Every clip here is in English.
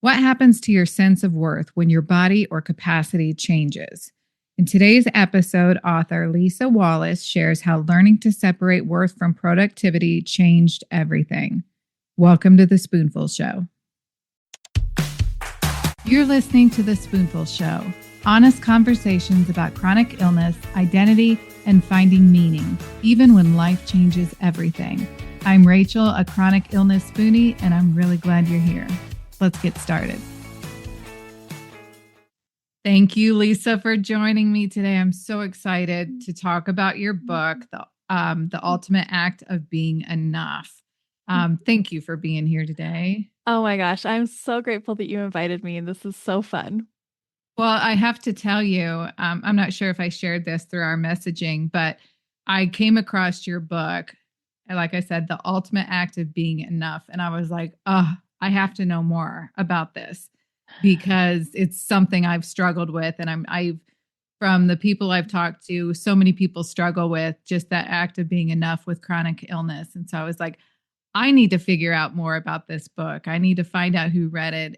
What happens to your sense of worth when your body or capacity changes? In today's episode, author Leisa Wallace shares how learning to separate worth from productivity changed everything. Welcome to The Spoonful Show. You're listening to The Spoonful Show, honest conversations about chronic illness, identity, and finding meaning, even when life changes everything. I'm Rachel, a chronic illness spoonie, and I'm really glad you're here. Let's get started. Thank you, Leisa, for joining me today. I'm so excited to talk about your book, The Ultimate Act of Being Enough. Thank you for being here today. Oh my gosh, I'm so grateful that you invited me, and this is so fun. Well, I have to tell you, I'm not sure if I shared this through our messaging, but I came across your book, and like I said, The Ultimate Act of Being Enough. And I was like, oh, I have to know more about this because it's something I've struggled with. And I've, from the people I've talked to, so many people struggle with just that act of being enough with chronic illness. And so I was like, I need to figure out more about this book. I need to find out who read it.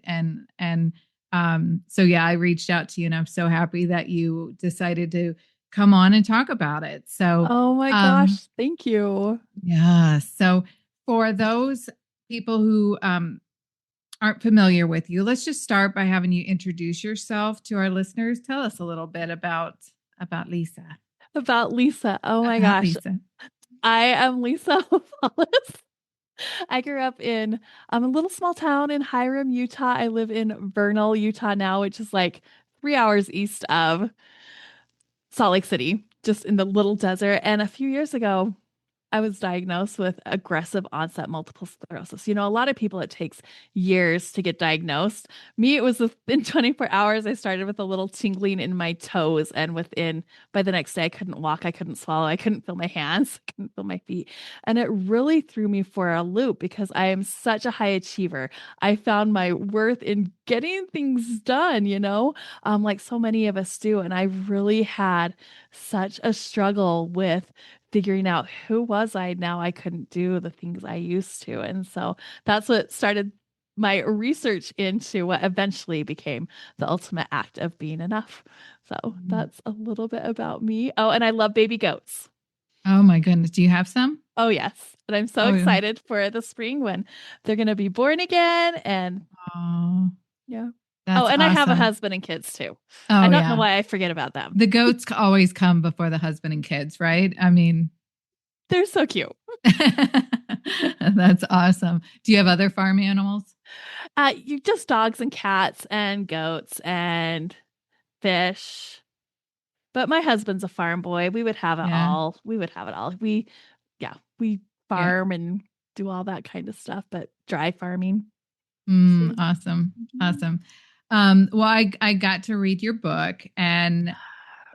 So yeah, I reached out to you, and I'm so happy that you decided to come on and talk about it. So, oh my gosh, thank you. Yeah. So for those people who aren't familiar with you, let's just start by having you introduce yourself to our listeners. Tell us a little bit about Leisa. About Leisa. Oh my gosh. Leisa. I am Leisa Wallace. I grew up in a little small town in Hiram, Utah. I live in Vernal, Utah now, which is like 3 hours east of Salt Lake City, just in the little desert. And a few years ago, I was diagnosed with aggressive onset multiple sclerosis. You know, a lot of people, it takes years to get diagnosed. Me, it was within 24 hours. I started with a little tingling in my toes. And by the next day, I couldn't walk. I couldn't swallow. I couldn't feel my hands. I couldn't feel my feet. And it really threw me for a loop because I am such a high achiever. I found my worth in getting things done, like so many of us do. And I really had such a struggle with figuring out who was I now I couldn't do the things I used to. And so that's what started my research into what eventually became the ultimate act of being enough. So that's a little bit about me. Oh, and I love baby goats. Oh my goodness. Do you have some? Oh, yes. And I'm so excited for the spring when they're going to be born again. And yeah. That's and awesome. I have a husband and kids too. I don't know why I forget about them. The goats always come before the husband and kids, right? I mean, they're so cute. That's awesome. Do you have other farm animals? You just dogs and cats and goats and fish. But my husband's a farm boy. We would have it all. We would have it all. We farm and do all that kind of stuff, but dry farming. Awesome. Awesome. Well, I got to read your book, and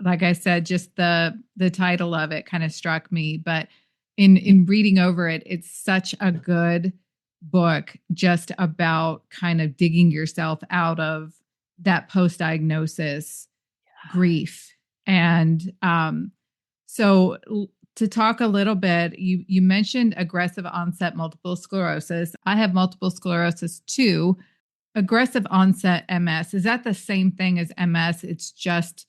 like I said, just the title of it kind of struck me, but in reading over it, it's such a good book just about kind of digging yourself out of that post-diagnosis grief. And so to talk a little bit, you mentioned aggressive onset multiple sclerosis. I have multiple sclerosis too. Aggressive onset MS, is that the same thing as MS? It's just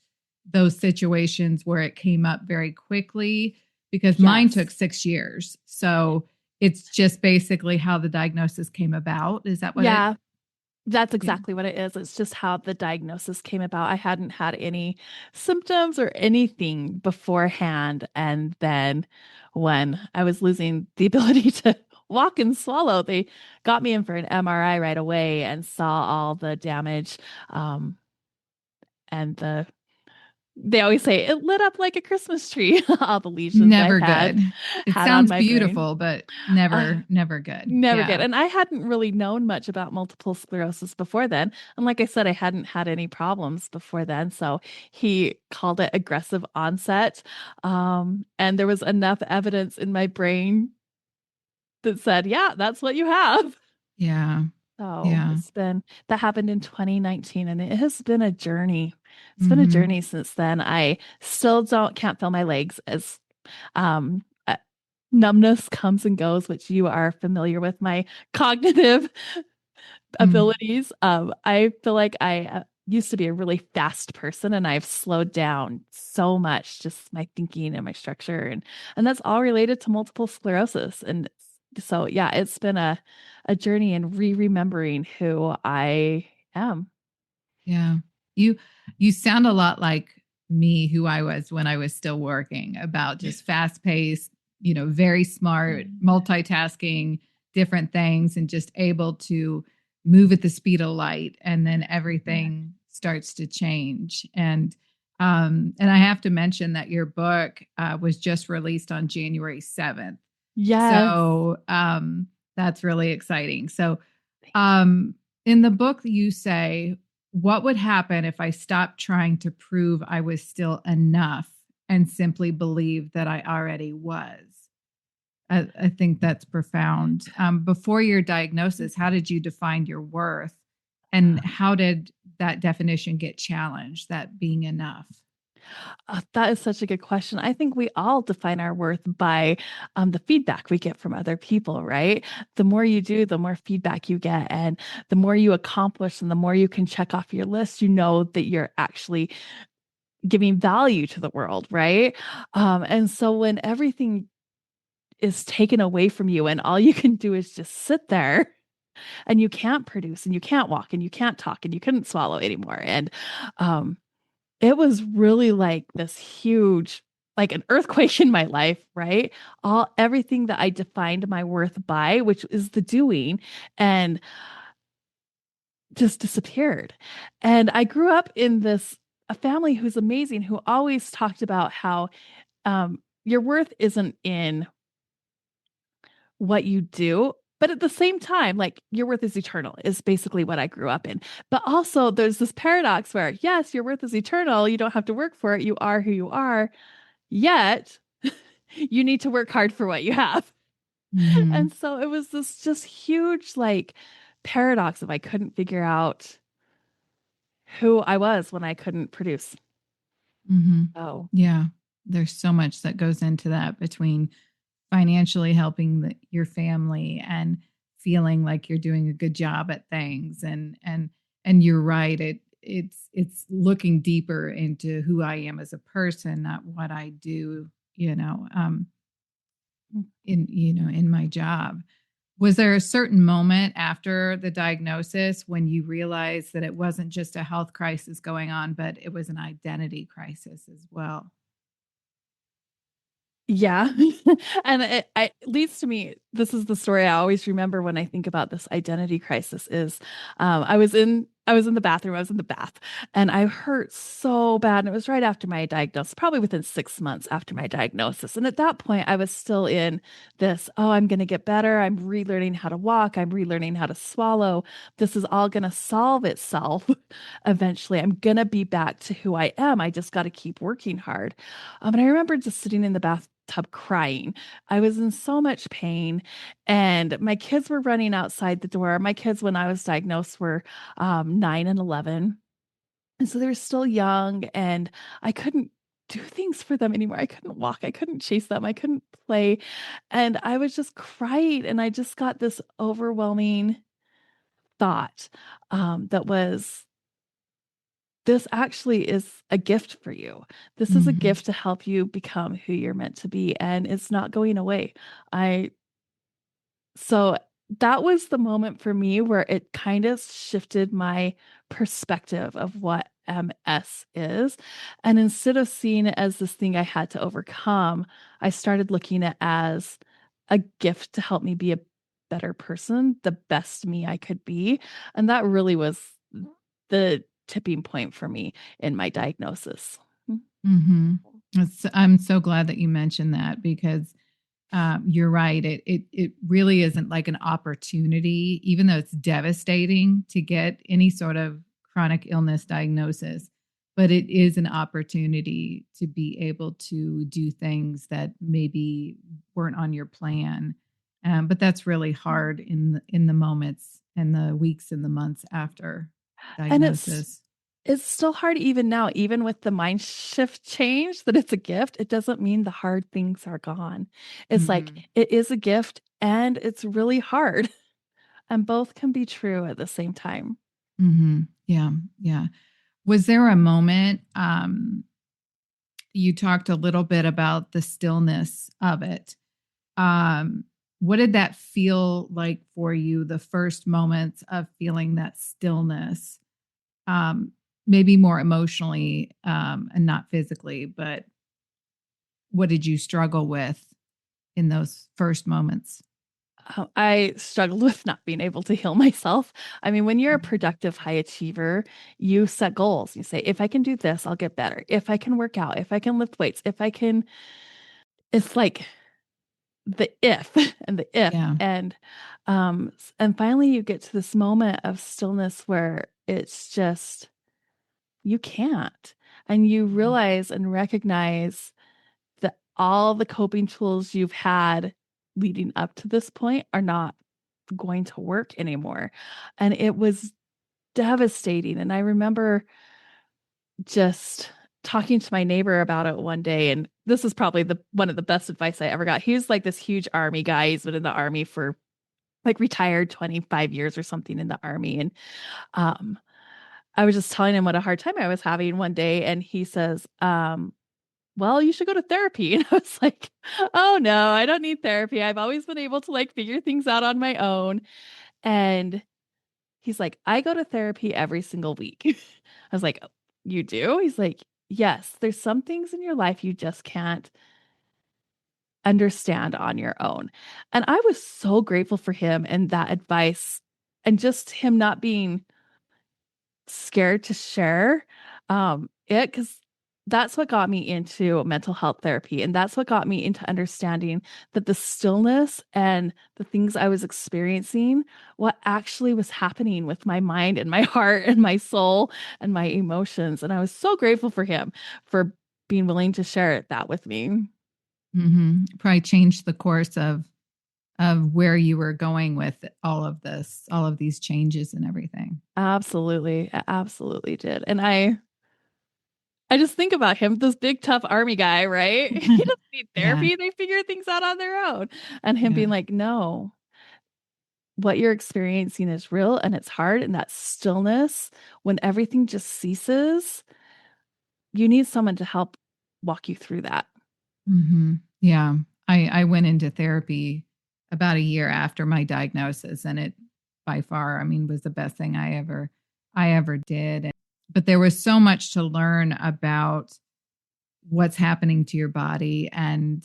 those situations where it came up very quickly? Because mine took 6 years. So it's just basically how the diagnosis came about. Is that what that's exactly what it is. It's just how the diagnosis came about. I hadn't had any symptoms or anything beforehand. And then when I was losing the ability to walk and swallow, they got me in for an MRI right away and saw all the damage. And they always say it lit up like a Christmas tree. All the lesions. Never good. It sounds beautiful, but never good. Never good. And I hadn't really known much about multiple sclerosis before then. And like I said, I hadn't had any problems before then. So he called it aggressive onset. And there was enough evidence in my brain that said, yeah, that's what you have. Yeah. So that happened in 2019, and it has been a journey. It's been a journey since then. I still can't feel my legs as numbness comes and goes, which you are familiar with, my cognitive Mm. abilities. I feel like I used to be a really fast person, and I've slowed down so much, just my thinking and my structure, and that's all related to multiple sclerosis. And so, yeah, it's been a journey in remembering who I am. Yeah. You you sound a lot like me, who I was when I was still working, about just fast paced, very smart, multitasking different things, and just able to move at the speed of light, and then everything starts to change. And I have to mention that your book was just released on January 7th. Yes. So that's really exciting. So um, in the book, you say, what would happen if I stopped trying to prove I was still enough and simply believed that I already was? I think that's profound. Before your diagnosis, how did you define your worth? And how did that definition get challenged, that being enough? That is such a good question. I think we all define our worth by the feedback we get from other people, right? The more you do, the more feedback you get. And the more you accomplish and the more you can check off your list, you know that you're actually giving value to the world, right? And so when everything is taken away from you and all you can do is just sit there and you can't produce and you can't walk and you can't talk and you couldn't swallow anymore. And um, it was really like this huge, like an earthquake in my life, right? Everything that I defined my worth by, which is the doing, and just disappeared. And I grew up in a family who's amazing, who always talked about how your worth isn't in what you do. But at the same time, like your worth is eternal, is basically what I grew up in. But also, there's this paradox where, yes, your worth is eternal. You don't have to work for it. You are who you are. Yet, you need to work hard for what you have. Mm-hmm. And so it was this just huge, like, paradox of I couldn't figure out who I was when I couldn't produce. Mm-hmm. Oh, Yeah. There's so much that goes into that, between financially helping your family and feeling like you're doing a good job at things. And you're right, it's looking deeper into who I am as a person, not what I do, in my job. Was there a certain moment after the diagnosis when you realized that it wasn't just a health crisis going on, but it was an identity crisis as well? yeah. And it leads to me, this is the story I always remember when I think about this identity crisis is I was in the bathroom, I was in the bath, and I hurt so bad. And it was right after my diagnosis, probably within 6 months after my diagnosis. And at that point, I was still in this, oh, I'm going to get better. I'm relearning how to walk. I'm relearning how to swallow. This is all going to solve itself eventually. I'm going to be back to who I am. I just got to keep working hard. And I remember just sitting in the bathtub crying. I was in so much pain, and my kids were running outside the door. My kids, when I was diagnosed, were 9 and 11. And so they were still young, and I couldn't do things for them anymore. I couldn't walk. I couldn't chase them. I couldn't play. And I was just crying. And I just got this overwhelming thought that was, this actually is a gift for you. This is a Mm-hmm. gift to help you become who you're meant to be, and it's not going away. I So that was the moment for me where it kind of shifted my perspective of what MS is. And instead of seeing it as this thing I had to overcome, I started looking at it as a gift to help me be a better person, the best me I could be. And that really was the tipping point for me in my diagnosis. Mm-hmm. I'm so glad that you mentioned that, because you're right. It really isn't like an opportunity, even though it's devastating to get any sort of chronic illness diagnosis. But it is an opportunity to be able to do things that maybe weren't on your plan. But that's really hard in the moments and the weeks and the months after And it's diagnosis. It's still hard even now, even with the mind shift change that it's a gift. It doesn't mean the hard things are gone. It's like Hmm. it is a gift and it's really hard. and both can be true at the same time. Yeah. Yeah. Was there a moment, you talked a little bit about the stillness of it. Um, what did that feel like for you, the first moments of feeling that stillness? Um, Maybe more emotionally, and not physically, but what did you struggle with in those first moments? I struggled with not being able to heal myself. I mean, when you're a Mhm. productive high achiever, you set goals. You say, if I can do this, I'll get better. If I can work out, if I can lift weights, if I can, it's like the if and the if. Yeah. And finally you get to this moment of stillness where it's just, you can't. And you Mhm. realize and recognize that all the coping tools you've had leading up to this point are not going to work anymore. And it was devastating. And I remember just talking to my neighbor about it one day. And this is probably the one of the best advice I ever got. He's like this huge army guy. He's been in the army for like retired 25 years or something in the army. And um, I was just telling him what a hard time I was having one day. And he says, well, you should go to therapy. And I was like, oh no, I don't need therapy. I've always been able to like figure things out on my own. And he's like, I go to therapy every single week. I was like, "Oh, you do?" He's like, yes, there's some things in your life you just can't understand on your own. And I was so grateful for him and that advice and just him not being scared to share it, because that's what got me into mental health therapy. And that's what got me into understanding that the stillness and the things I was experiencing, what actually was happening with my mind and my heart and my soul and my emotions. And I was so grateful for him for being willing to share that with me. Probably changed the course of where you were going with all of this, all of these changes and everything. Absolutely. I absolutely did. And I just think about him, this big tough army guy, right? He doesn't need Yeah. therapy. They figure things out on their own. And him Yeah. being like, no, what you're experiencing is real and it's hard. And that stillness, when everything just ceases, you need someone to help walk you through that. Yeah. I went into therapy about a year after my diagnosis, and it by far, I mean, was the best thing I ever did. But there was so much to learn about what's happening to your body, and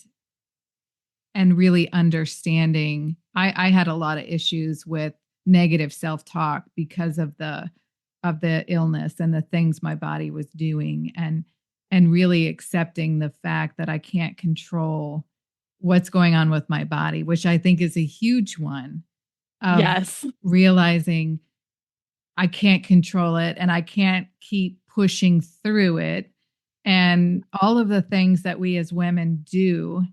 really understanding. I had a lot of issues with negative self-talk because of the illness and the things my body was doing, and really accepting the fact that I can't control what's going on with my body, which I think is a huge one, of Yes. realizing I can't control it and I can't keep pushing through it, and all of the things that we as women do.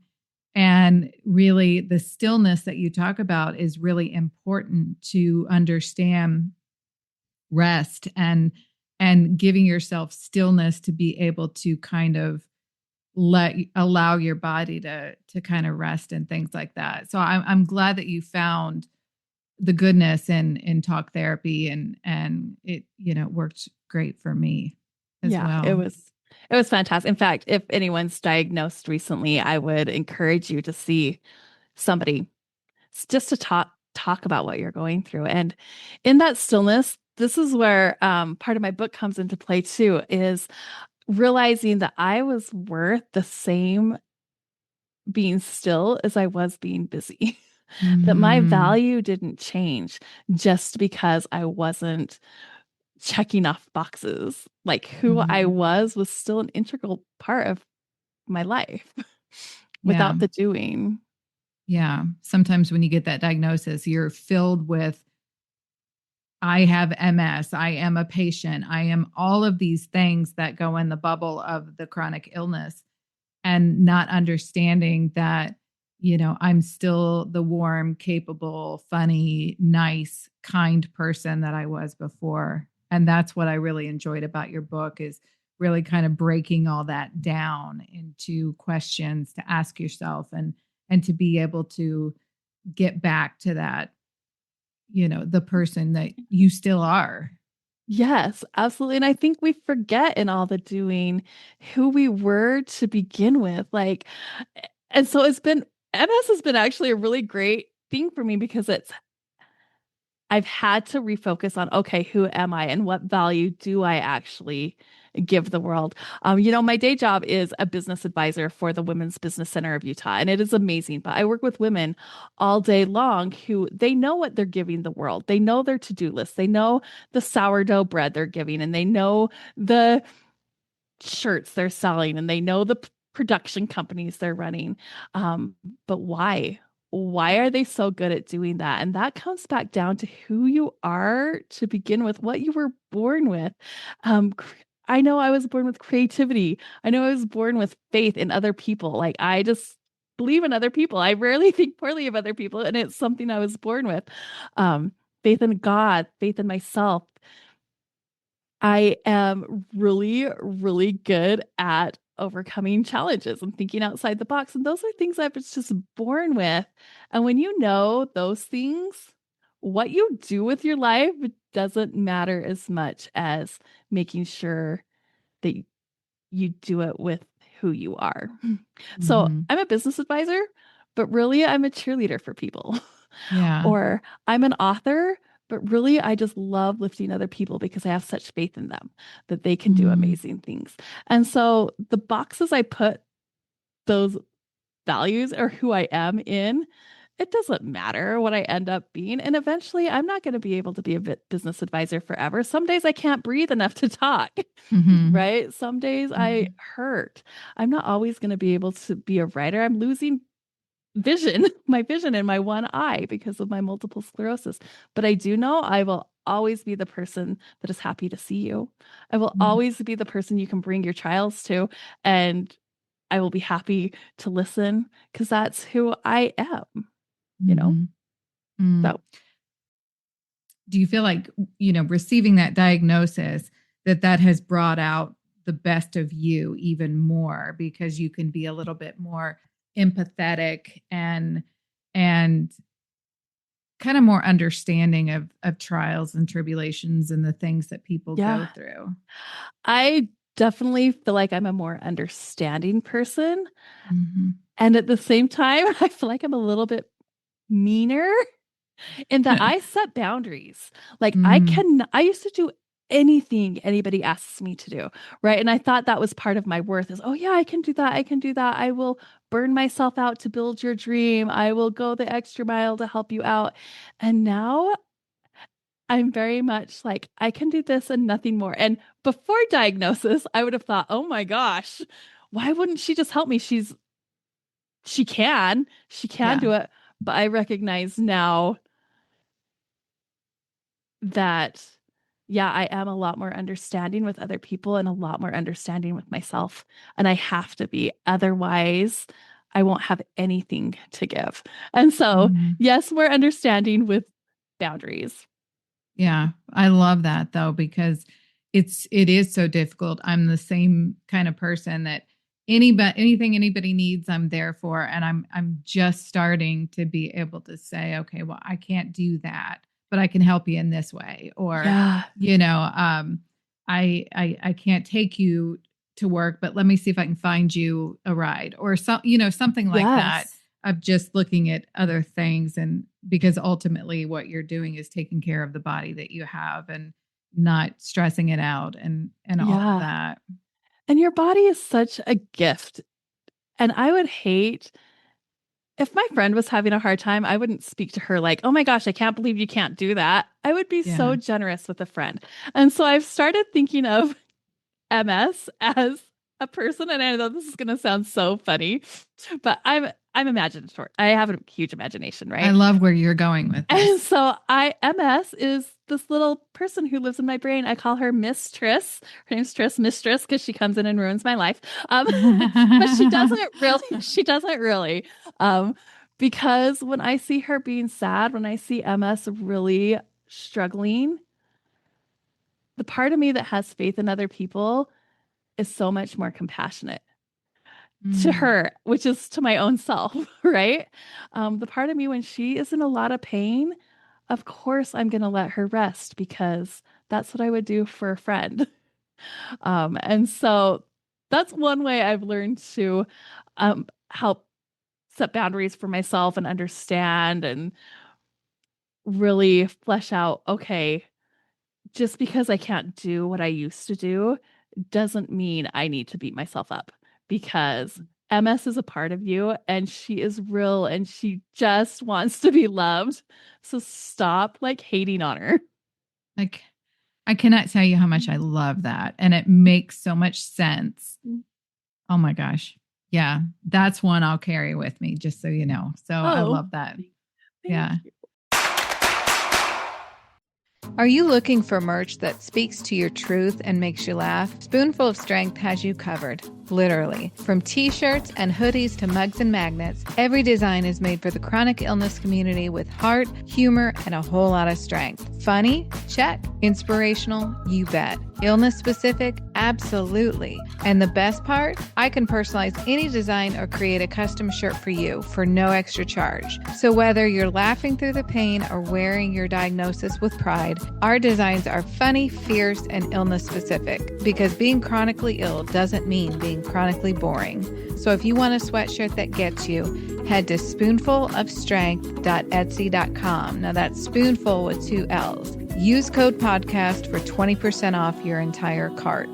And really, the stillness that you talk about is really important to understand rest, and giving yourself stillness to be able to kind of allow your body to kind of rest and things like that. So I'm glad that you found the goodness in talk therapy, and it worked great for me as Yeah, it well. was it was fantastic. In fact, if anyone's diagnosed recently, I would encourage you to see somebody just to talk about what you're going through. And in that stillness, this is where part of my book comes into play too, is realizing that I was worth the same being still as I was being busy. That my Hmm. value didn't change just because I wasn't checking off boxes. Like who I Hmm. was still an integral part of my life Yeah. without the doing. Yeah. Sometimes when you get that diagnosis, you're filled with, I have MS, I am a patient, I am all of these things that go in the bubble of the chronic illness, and not understanding that, I'm still the warm, capable, funny, nice, kind person that I was before. And that's what I really enjoyed about your book, is really kind of breaking all that down into questions to ask yourself, and to be able to get back to that the person that you still are. Yes, absolutely. And I think we forget in all the doing who we were to begin with. And so MS has been actually a really great thing for me because I've had to refocus on, okay, who am I and what value do I actually give the world? My day job is a business advisor for the Women's Business Center of Utah, and it is amazing. But I work with women all day long who they know what they're giving the world. They know their to-do list. They know the sourdough bread they're giving, and they know the shirts they're selling and they know the production companies they're running. But why? Why are they so good at doing that? And that comes back down to who you are to begin with, what you were born with. I know I was born with creativity. I know I was born with faith in other people. Like I just believe in other people. I rarely think poorly of other people, and it's something I was born with. Faith in God, faith in myself. I am really, really good at overcoming challenges and thinking outside the box. And those are things I was just born with. And when you know those things, what you do with your life doesn't matter as much as making sure that you do it with who you are. So Mm-hmm. I'm a business advisor, but really I'm a cheerleader for people. Yeah. Or I'm an author, but really I just love lifting other people because I have such faith in them that they can do Mm-hmm. amazing things. And so the boxes I put those values or who I am in, it doesn't matter what I end up being. And eventually I'm not going to be able to be a business advisor forever. Some days I can't breathe enough to talk, Mm-hmm. right? Some days I hurt. I'm not always going to be able to be a writer. I'm losing my vision in my one eye because of my multiple sclerosis. But I do know I will always be the person that is happy to see you. I will Mm-hmm. always be the person you can bring your trials to, and I will be happy to listen because that's who I am, you know? Mm-hmm. Mm. So, Do you feel like, receiving that diagnosis, that has brought out the best of you even more because you can be a little bit more empathetic and kind of more understanding of trials and tribulations and the things that people go yeah, through? I definitely feel like I'm a more understanding person. Mm-hmm. And at the same time, I feel like I'm a little bit meaner in that I set boundaries. Like Mm, I used to do anything anybody asks me to do, right? And I thought that was part of my worth is, oh yeah, I can do that. I can do that. I will burn myself out to build your dream. I will go the extra mile to help you out. And now I'm very much like, I can do this and nothing more. And before diagnosis, I would have thought, oh my gosh, why wouldn't she just help me? She can yeah. do it. But I recognize now that yeah, I am a lot more understanding with other people and a lot more understanding with myself. And I have to be. Otherwise, I won't have anything to give. And so, Mm. yes, we're understanding with boundaries. Yeah, I love that though because it is so difficult. I'm the same kind of person that anything anybody needs, I'm there for, and I'm just starting to be able to say, okay, well, I can't do that, but I can help you in this way, or Yeah. I can't take you to work, but let me see if I can find you a ride, or something like that, Yes. of just looking at other things. And because ultimately what you're doing is taking care of the body that you have and not stressing it out and all of Yeah. that. And your body is such a gift. And I would hate if my friend was having a hard time, I wouldn't speak to her like, oh my gosh, I can't believe you can't do that. I would be so Yeah. generous with a friend. And so I've started thinking of MS as a person, and I know this is going to sound so funny, but I'm imaginative. I have a huge imagination, I right? love where you're going with And this. so I MS is this little person who lives in my brain. I call her Mistress. Her name's Mistress, because she comes in and ruins my life. But she doesn't really. She doesn't really. Um, because when I see her being sad, when I see MS really struggling, the part of me that has faith in other people is so much more compassionate to Mm, her, which is to my own self, right? The part of me when she is in a lot of pain, of course I'm going to let her rest because that's what I would do for a friend. And so that's one way I've learned to help set boundaries for myself and understand and really flesh out, okay, just because I can't do what I used to do doesn't mean I need to beat myself up because MS is a part of you and she is real and she just wants to be loved. So stop like hating on her. Like, I cannot tell you how much I love that. And it makes so much sense. Oh my gosh. Yeah. That's one I'll carry with me, just so you know. So I love that. Yeah. You. Are you looking for merch that speaks to your truth and makes you laugh? Spoonful of Strength has you covered. Literally. From t-shirts and hoodies to mugs and magnets, every design is made for the chronic illness community with heart, humor, and a whole lot of strength. Funny? Check. Inspirational? You bet. Illness specific? Absolutely. And the best part? I can personalize any design or create a custom shirt for you for no extra charge. So whether you're laughing through the pain or wearing your diagnosis with pride, our designs are funny, fierce, and illness specific because being chronically ill doesn't mean being chronically boring. So if you want a sweatshirt that gets you, head to spoonfulofstrength.etsy.com. Now that's spoonful with 2 L's. Use code podcast for 20% off your entire cart.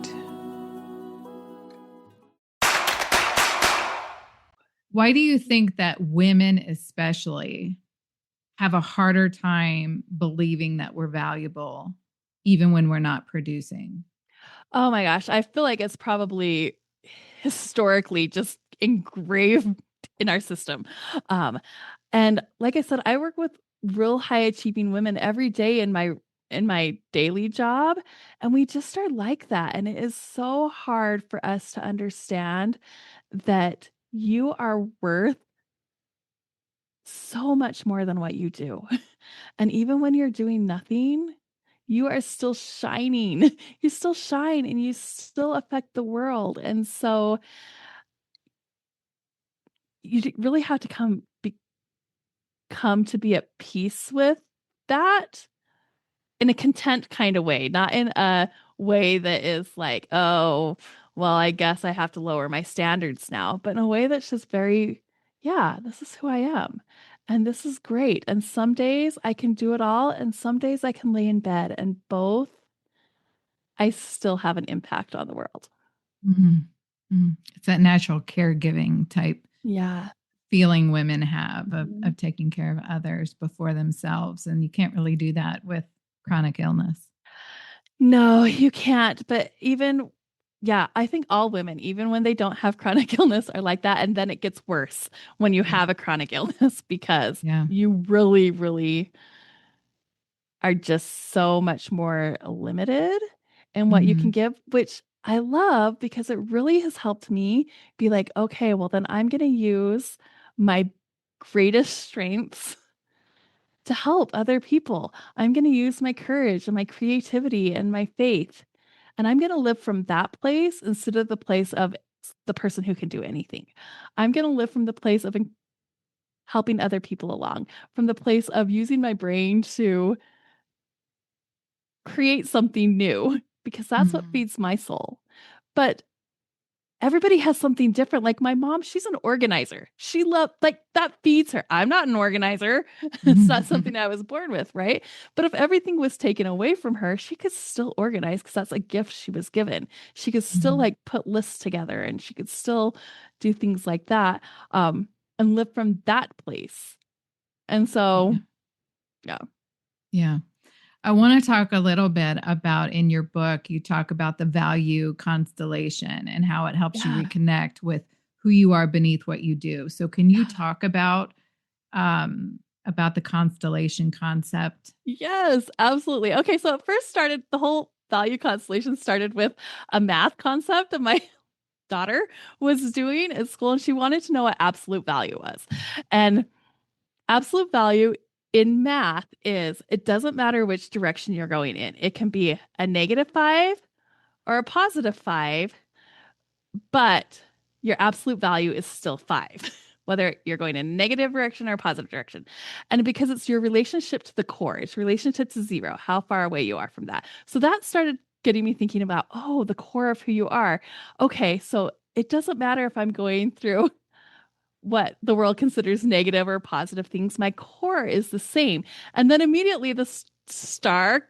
Why do you think that women especially have a harder time believing that we're valuable even when we're not producing? Oh my gosh. I feel like it's probably historically just engraved in our system. And like I said, I work with real high achieving women every day in my daily job, and we just are like that. And it is so hard for us to understand that you are worth so much more than what you do. And even when you're doing nothing, you are still shining. You still shine and you still affect the world. And so really have to come to be at peace with that in a content kind of way, not in a way that is like, oh, well, I guess I have to lower my standards now, but in a way that's just very, yeah, this is who I am. And this is great. And some days I can do it all, and some days I can lay in bed, and both I still have an impact on the world. Mm-hmm. Mm-hmm. It's that natural caregiving type Yeah. feeling women have of taking care of others before themselves. And you can't really do that with chronic illness. No, you can't. But yeah, I think all women, even when they don't have chronic illness, are like that. And then it gets worse when you have a chronic illness because you really, really are just so much more limited in what you can give, which I love because it really has helped me be like, okay, well, then I'm going to use my greatest strengths to help other people. I'm going to use my courage and my creativity and my faith. And I'm going to live from that place instead of the place of the person who can do anything. I'm going to live from the place of helping other people along, from the place of using my brain to create something new, because that's what feeds my soul. But everybody has something different. Like my mom, she's an organizer. She loved, like, that feeds her. I'm not an organizer. It's not something I was born with, right? But if everything was taken away from her, she could still organize because that's a gift she was given. She could still like put lists together and she could still do things like that, and live from that place. And so, yeah. Yeah. I want to talk a little bit about, in your book, you talk about the value constellation and how it helps you reconnect with who you are beneath what you do. So can you talk about the constellation concept? Yes, absolutely. Okay, so it first started, the whole value constellation started with a math concept that my daughter was doing at school, and she wanted to know what absolute value was. And absolute value in math is, it doesn't matter which direction you're going in. It can be a -5 or a +5, but your absolute value is still 5. whether you're going in a negative direction or a positive direction. And because it's your relationship to the core, it's relationship to zero, how far away you are from that. So that started getting me thinking about, oh, the core of who you are. Okay, so it doesn't matter if I'm going through what the world considers negative or positive things, my core is the same. And then immediately the star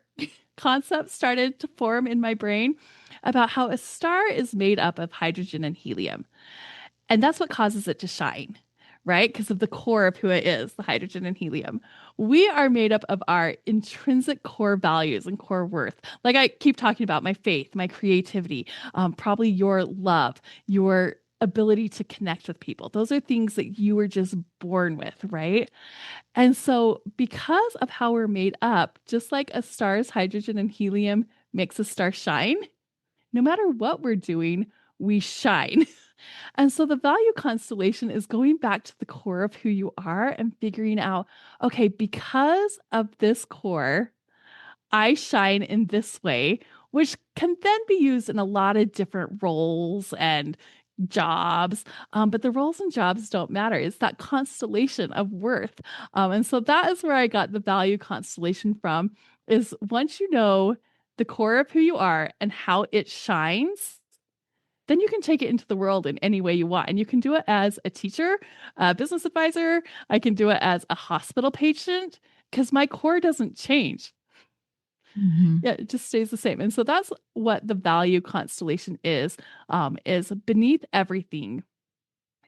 concept started to form in my brain about how a star is made up of hydrogen and helium. And that's what causes it to shine, right? Because of the core of who it is, the hydrogen and helium. We are made up of our intrinsic core values and core worth. Like I keep talking about my faith, my creativity, probably your love, your ability to connect with people. Those are things that you were just born with, right? And so, because of how we're made up, just like a star's hydrogen and helium makes a star shine, no matter what we're doing, we shine. And so the value constellation is going back to the core of who you are and figuring out, okay, because of this core, I shine in this way, which can then be used in a lot of different roles and jobs. But the roles and jobs don't matter. It's that constellation of worth. And so that is where I got the value constellation from, is once you know the core of who you are and how it shines, then you can take it into the world in any way you want. And you can do it as a teacher, a business advisor. I can do it as a hospital patient because my core doesn't change. Mm-hmm. Yeah, it just stays the same. And so that's what the value constellation is beneath everything.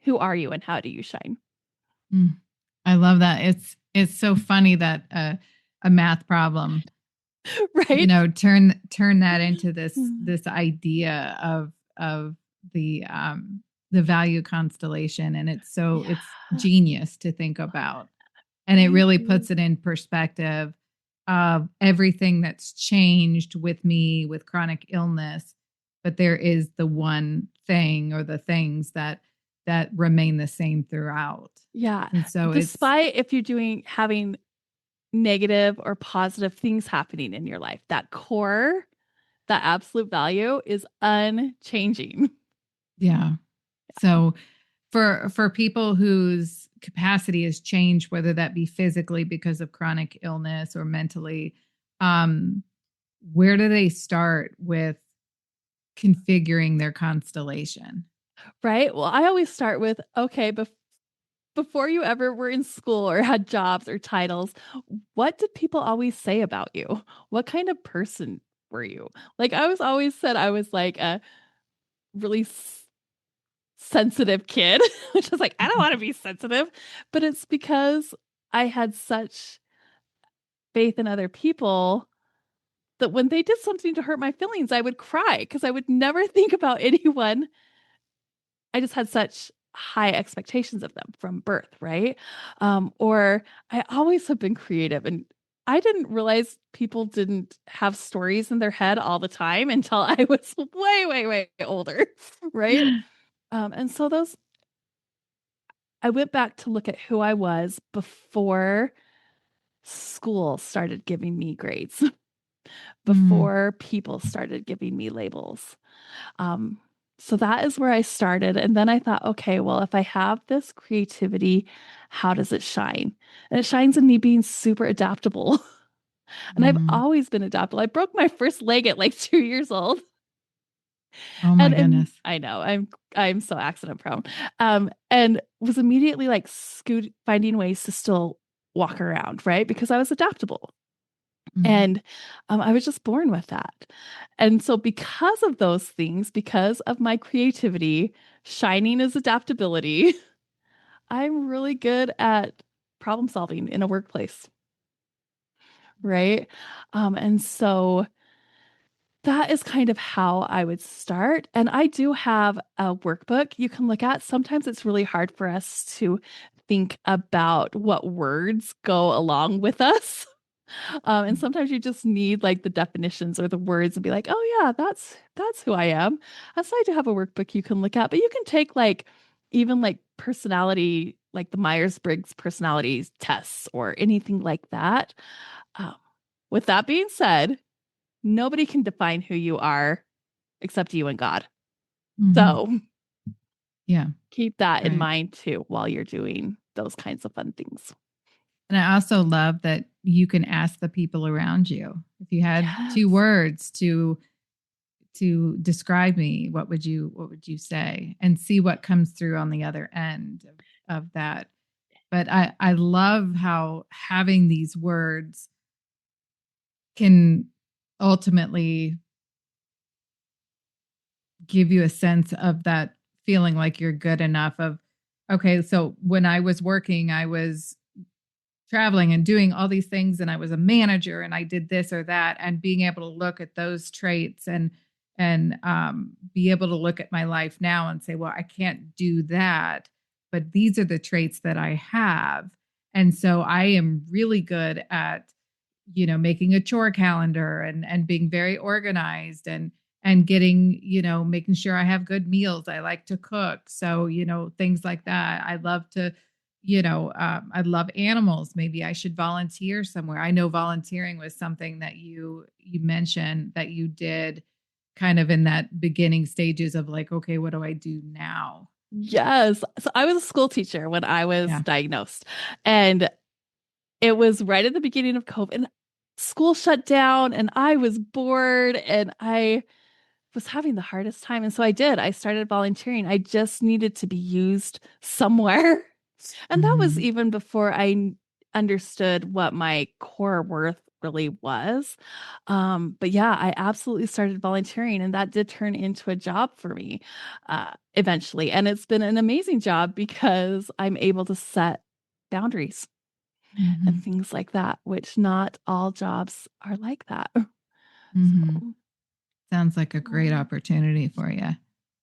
Who are you and how do you shine? Mm. I love that. It's so funny that a math problem, Right? turn that into this idea of the value constellation, and it's Yeah. genius to think about, and it Thank really you. puts it in perspective of everything that's changed with me with chronic illness, but there is the one thing or the things that remain the same throughout. Yeah. And so it's Despite if you're having negative or positive things happening in your life, that core, that absolute value is unchanging. yeah. So for people whose capacity has changed, whether that be physically because of chronic illness or mentally, um, where do they start with configuring their constellation? Right? Well, I always start with, okay, before you ever were in school or had jobs or titles, what did people always say about you? What kind of person were you? Like I was always said I was like a really sensitive kid, which is like, I don't want to be sensitive, but it's because I had such faith in other people that when they did something to hurt my feelings, I would cry because I would never think about anyone. I just had such high expectations of them from birth, right? Or I always have been creative, and I didn't realize people didn't have stories in their head all the time until I was way, way, way older, right? And so I went back to look at who I was before school started giving me grades, Mm, before people started giving me labels. Um, so that is where I started. And then I thought, okay, well, if I have this creativity, how does it shine? And it shines in me being super adaptable. And I've mm. always been adaptable. I broke my first leg at like 2 years old. Oh my And goodness. I know I'm so accident prone. And was immediately like finding ways to still walk around, right? Because I was adaptable. Mm, And I was just born with that. And so, because of those things, because of my creativity, shining is adaptability, I'm really good at problem solving in a workplace. Right. And so, that is kind of how I would start. And I do have a workbook you can look at. Sometimes it's really hard for us to think about what words go along with us. And sometimes you just need like the definitions or the words and be like, oh yeah, that's who I am. And so I do have a workbook you can look at, but you can take like even like personality, like the Myers-Briggs personality tests or anything like that. Um, with that being said, nobody can define who you are except you and God. mhm. So Yeah. Keep that in mind too while you're doing those kinds of fun things. And I also love that you can ask the people around you. If you had two words to describe me, what would you say? And see what comes through on the other end of that. But I love how having these words can ultimately give you a sense of that feeling like you're good enough of, okay, so when I was working, I was traveling and doing all these things, and I was a manager and I did this or that, and being able to look at those traits and be able to look at my life now and say, well, I can't do that, but these are the traits that I have. And so I am really good at, making a chore calendar and being very organized and getting, making sure I have good meals. I like to cook. So, things like that. I love to, I love animals. Maybe I should volunteer somewhere. I know volunteering was something that you mentioned that you did kind of in that beginning stages of like, okay, what do I do now? Yes. So I was a school teacher when I was diagnosed, and it was right at the beginning of COVID, and school shut down, and I was bored, and I was having the hardest time. And so I started volunteering. I just needed to be used somewhere. And that was even before I understood what my core worth really was. But yeah, I absolutely started volunteering, and that did turn into a job for me eventually. And it's been an amazing job because I'm able to set boundaries and things like that, which not all jobs are like that. So, sounds like a great opportunity for you.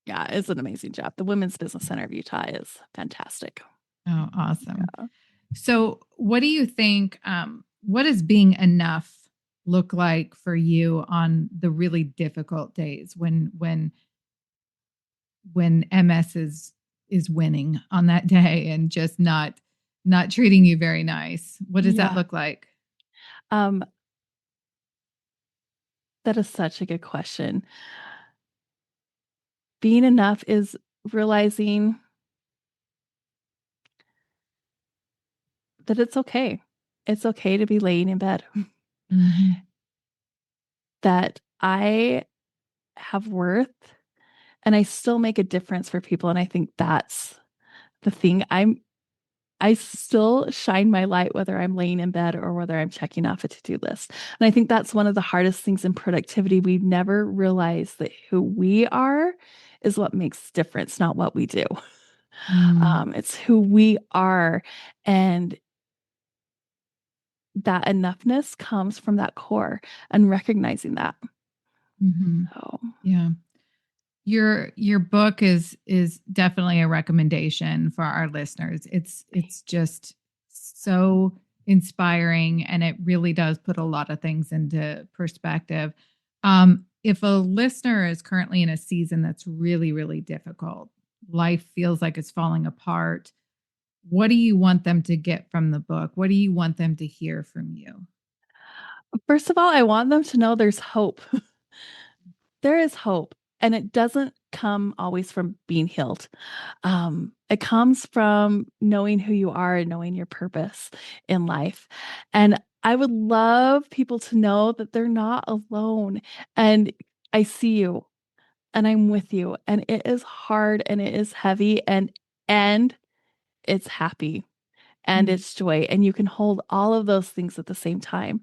Yeah, it's an amazing job. The Women's Business Center of Utah is fantastic. Oh, awesome. Yeah. So what do you think, what does being enough look like for you on the really difficult days when MS is winning on that day and just not treating you very nice? What does that look like? That is such a good question. Being enough is realizing that it's okay. It's okay to be laying in bed. That I have worth and I still make a difference for people. And I think that's the thing. I still shine my light whether I'm laying in bed or whether I'm checking off a to-do list. And I think that's one of the hardest things in productivity. We never realize that who we are is what makes difference, not what we do. It's who we are. And that enoughness comes from that core and recognizing that. So. Yeah. Your book is definitely a recommendation for our listeners. It's just so inspiring, and it really does put a lot of things into perspective. If a listener is currently in a season that's really, really difficult, life feels like it's falling apart, what do you want them to get from the book? What do you want them to hear from you? First of all, I want them to know there's hope. There is hope, and it doesn't come always from being healed. It comes from knowing who you are and knowing your purpose in life. And I would love people to know that they're not alone. And I see you and I'm with you. And it is hard and it is heavy and it's happy and it's joy. And you can hold all of those things at the same time.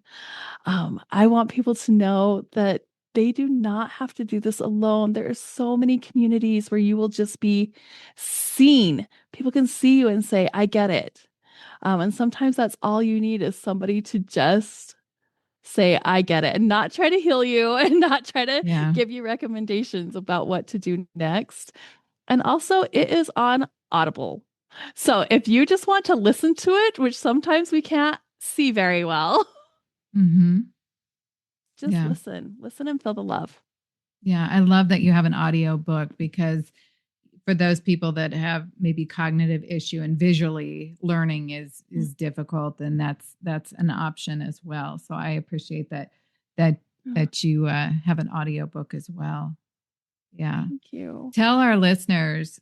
I want people to know that they do not have to do this alone. There are so many communities where you will just be seen. People can see you and say, I get it. And sometimes that's all you need is somebody to just say, I get it, and not try to heal you and not try to give you recommendations about what to do next. And also, it is on Audible. So if you just want to listen to it, which sometimes we can't see very well, just listen and feel the love. Yeah, I love that you have an audio book, because for those people that have maybe cognitive issue and visually learning is difficult, and that's an option as well. So I appreciate that you have an audio book as well. Yeah. Thank you. Tell our listeners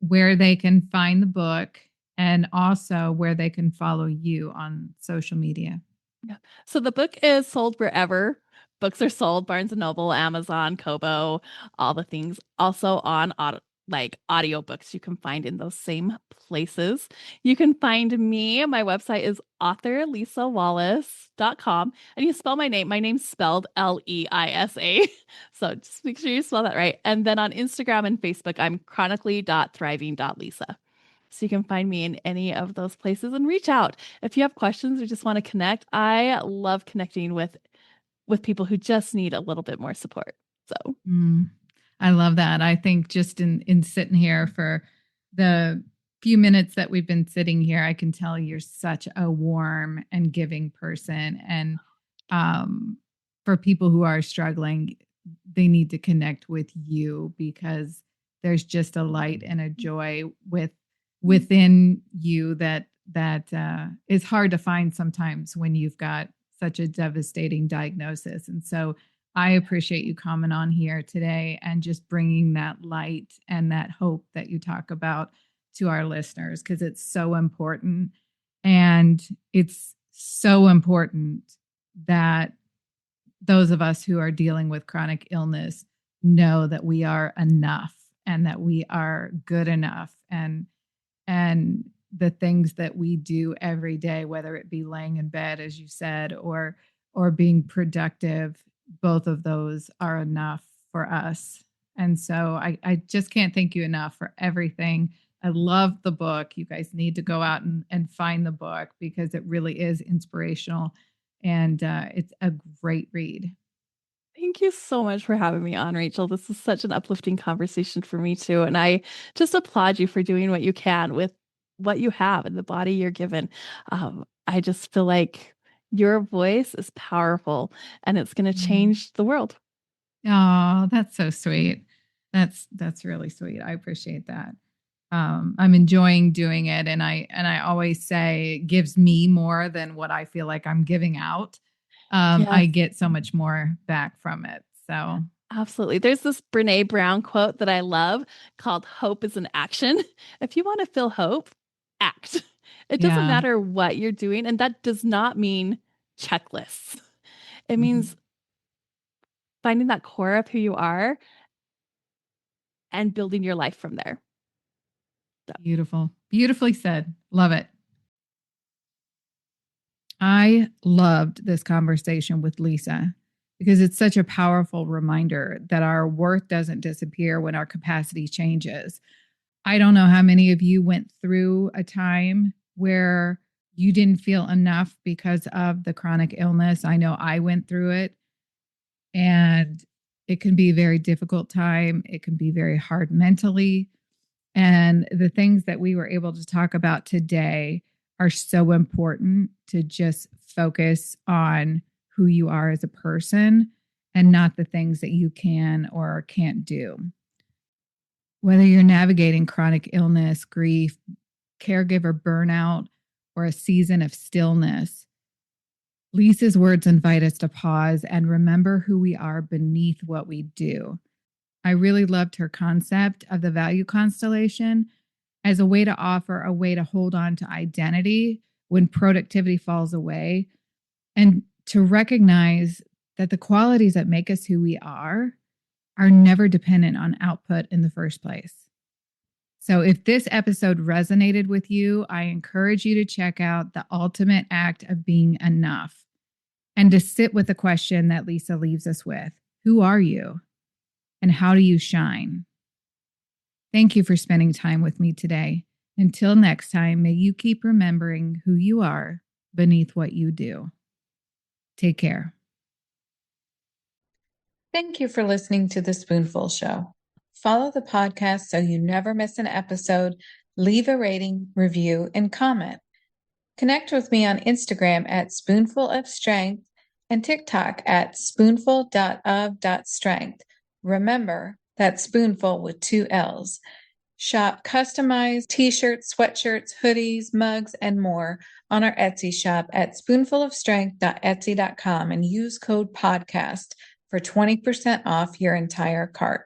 where they can find the book and also where they can follow you on social media. Yeah. So the book is sold wherever books are sold, Barnes and Noble, Amazon, Kobo, all the things. Also on audiobooks you can find in those same places. You can find me. My website is authorleisawallace.com. And you spell my name. My name's spelled Leisa. So just make sure you spell that right. And then on Instagram and Facebook, I'm chronically.thriving.lisa. So you can find me in any of those places and reach out if you have questions or just want to connect. I love connecting with people who just need a little bit more support. So I love that. I think just in sitting here for the few minutes that we've been sitting here, I can tell you're such a warm and giving person. And for people who are struggling, they need to connect with you because there's just a light and a joy within you that is hard to find sometimes when you've got such a devastating diagnosis. And so I appreciate you coming on here today and just bringing that light and that hope that you talk about to our listeners, because it's so important. And it's so important that those of us who are dealing with chronic illness know that we are enough and that we are good enough, and the things that we do every day, whether it be laying in bed, as you said, or being productive, both of those are enough for us. And so I just can't thank you enough for everything. I love the book. You guys need to go out and find the book because it really is inspirational, and it's a great read. Thank you so much for having me on, Rachel. This is such an uplifting conversation for me too. And I just applaud you for doing what you can with what you have and the body you're given. I just feel like your voice is powerful and it's going to change the world. Oh, that's so sweet. That's really sweet. I appreciate that. I'm enjoying doing it, and I always say it gives me more than what I feel like I'm giving out. Yes. I get so much more back from it. So absolutely. There's this Brene Brown quote that I love called "Hope is an action." If you want to feel hope, act. It doesn't matter what you're doing, and that does not mean checklists. It means finding that core of who you are and building your life from there. So. Beautiful. Beautifully said. Love it. I loved this conversation with Leisa because it's such a powerful reminder that our worth doesn't disappear when our capacity changes. I don't know how many of you went through a time where you didn't feel enough because of the chronic illness. I know I went through it, and it can be a very difficult time. It can be very hard mentally. And the things that we were able to talk about today are so important to just focus on who you are as a person and not the things that you can or can't do. Whether you're navigating chronic illness, grief, caregiver burnout, or a season of stillness, Leisa's words invite us to pause and remember who we are beneath what we do. I really loved her concept of the value constellation as a way to offer a way to hold on to identity when productivity falls away, and to recognize that the qualities that make us who we are never dependent on output in the first place. So if this episode resonated with you, I encourage you to check out The Ultimate Act of Being Enough and to sit with the question that Leisa leaves us with. Who are you? And how do you shine? Thank you for spending time with me today. Until next time, may you keep remembering who you are beneath what you do. Take care. Thank you for listening to The Spoonful Show. Follow the podcast so you never miss an episode. Leave a rating, review, and comment. Connect with me on Instagram at Spoonful of Strength and TikTok at spoonful.of.strength. Remember, that's spoonful with 2 L's. Shop customized t-shirts, sweatshirts, hoodies, mugs, and more on our Etsy shop at spoonfulofstrength.etsy.com and use code podcast for 20% off your entire cart.